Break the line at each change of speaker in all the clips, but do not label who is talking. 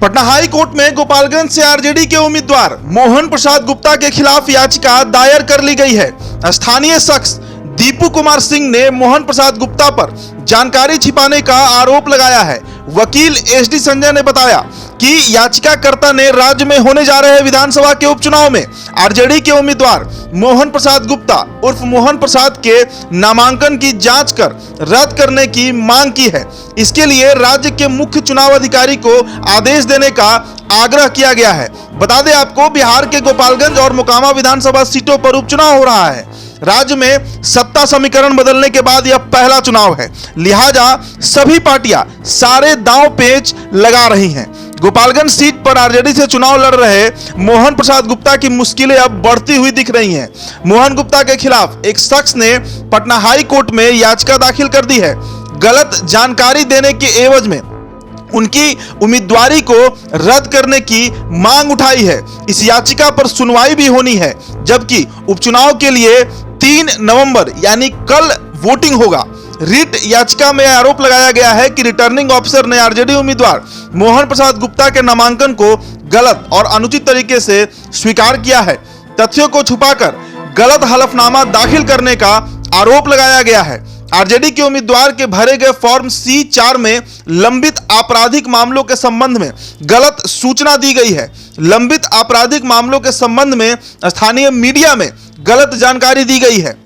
Patna high court में गोपालगंज से RJD के उम्मीदवार मोहन प्रसाद गुप्ता के खिलाफ याचिका दायर कर ली गई है। स्थानीय शख्स दीपू कुमार सिंह ने मोहन प्रसाद गुप्ता पर जानकारी छिपाने का आरोप लगाया है। वकील एसडी संजय ने बताया कि याचिकाकर्ता ने राज्य में होने जा रहे विधानसभा के उपचुनाव में आरजेडी के उम्मीदवार मोहन प्रसाद गुप्ता उर्फ मोहन प्रसाद के नामांकन की जांच कर रद्द करने की मांग की है। इसके लिए राज्य के मुख्य चुनाव अधिकारी को आदेश देने का आग्रह किया गया है। बता दें आपको, बिहार के गोपालगंज और मोकामा विधानसभा सीटों पर उपचुनाव हो रहा है। राज्य में सत्ता समीकरण बदलने के बाद यह पहला चुनाव है, लिहाजा सभी पार्टियां सारे दांव पेच लगा रही हैं। गोपालगंज सीट पर आरजेडी से चुनाव लड़ रहे मोहन प्रसाद गुप्ता की मुश्किलें अब बढ़ती हुई दिख रही हैं। मोहन गुप्ता के खिलाफ एक शख्स ने पटना हाई कोर्ट में याचिका दाखिल कर दी है। गलत जानकारी देने के एवज में उनकी उम्मीदवारी को रद्द करने की मांग उठाई है। इस याचिका पर सुनवाई भी होनी है, जबकि उपचुनाव के लिए 3 नवंबर यानी कल वोटिंग होगा। रिट याचिका में आरोप लगाया गया है कि रिटर्निंग ऑफिसर ने आरजेडी उम्मीदवार मोहन प्रसाद गुप्ता के नामांकन को गलत और अनुचित तरीके से स्वीकार किया है। तथ्यों को छुपाकर गलत हलफनामा दाखिल करने का आरोप लगाया गया है। आरजेडी के उम्मीदवार के भरे गए फॉर्म C4 में लंबित आपराधिक मामलों के संबंध में गलत सूचना दी गई है। लंबित आपराधिक मामलों के संबंध में स्थानीय मीडिया में गलत जानकारी दी गई है।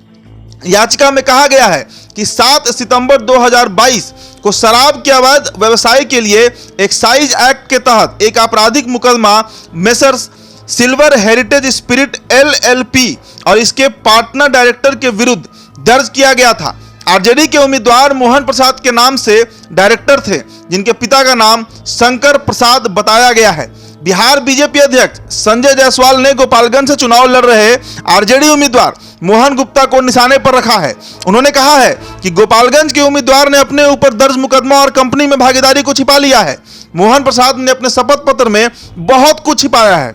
याचिका में कहा गया है कि 7 सितंबर 2022 को शराब के अवैध व्यवसाय के लिए एक्साइज एक्ट के तहत एक आपराधिक मुकदमा messrs silver heritage spirit LLP और इसके पार्टनर डायरेक्टर के विरुद्ध दर्ज किया गया था। आरजेडी के उम्मीदवार मोहन प्रसाद के नाम से डायरेक्टर थे, जिनके पिता का नाम शंकर प्रसाद बताया गया है। बिहार बीजेपी अध्यक्ष संजय जायसवाल ने गोपालगंज से चुनाव लड़ रहे आरजेडी उम्मीदवार मोहन गुप्ता को निशाने पर रखा है। उन्होंने कहा है कि गोपालगंज के उम्मीदवार ने अपने ऊपर दर्ज मुकदमा और कंपनी में भागीदारी को छिपा लिया है। मोहन प्रसाद ने अपने शपथ पत्र में बहुत कुछ छिपाया है।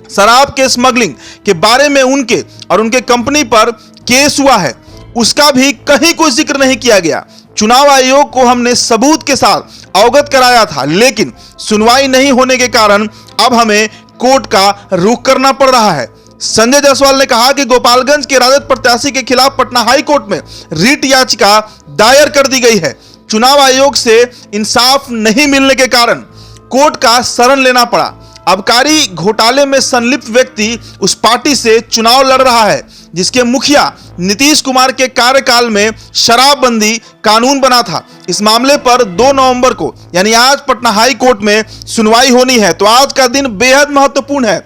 शराब के स्मगलिंग के बारे में उनके और उनके कंपनी पर केस हुआ है, उसका भी कहीं कोई जिक्र नहीं किया गया। चुनाव आयोग को हमने सबूत के साथ अवगत कराया था, लेकिन सुनवाई नहीं होने के कारण अब हमें कोर्ट का रुख करना पड़ रहा है। संजय जायसवाल ने कहा कि गोपालगंज के राजद प्रत्याशी के खिलाफ पटना हाई कोर्ट में रिट याचिका दायर कर दी गई है। चुनाव आयोग से इंसाफ नहीं मिलने के कारण कोर्ट का शरण लेना पड़ा। आबकारी घोटाले में संलिप्त व्यक्ति उस पार्टी से चुनाव लड़ रहा है जिसके मुखिया नीतीश कुमार के कार्यकाल में शराबबंदी कानून बना था। इस मामले पर 2 नवंबर को यानी आज पटना हाई कोर्ट में सुनवाई होनी है। तो आज का दिन बेहद महत्वपूर्ण है।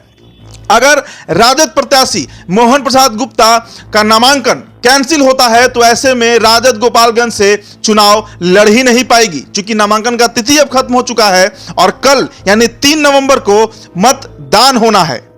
अगर राजद प्रत्याशी मोहन प्रसाद गुप्ता का नामांकन कैंसिल होता है तो ऐसे में राजद गोपालगंज से चुनाव लड़ ही नहीं पाएगी, क्योंकि नामांकन का तिथि अब खत्म हो चुका है और कल यानी 3 नवंबर को मतदान होना है।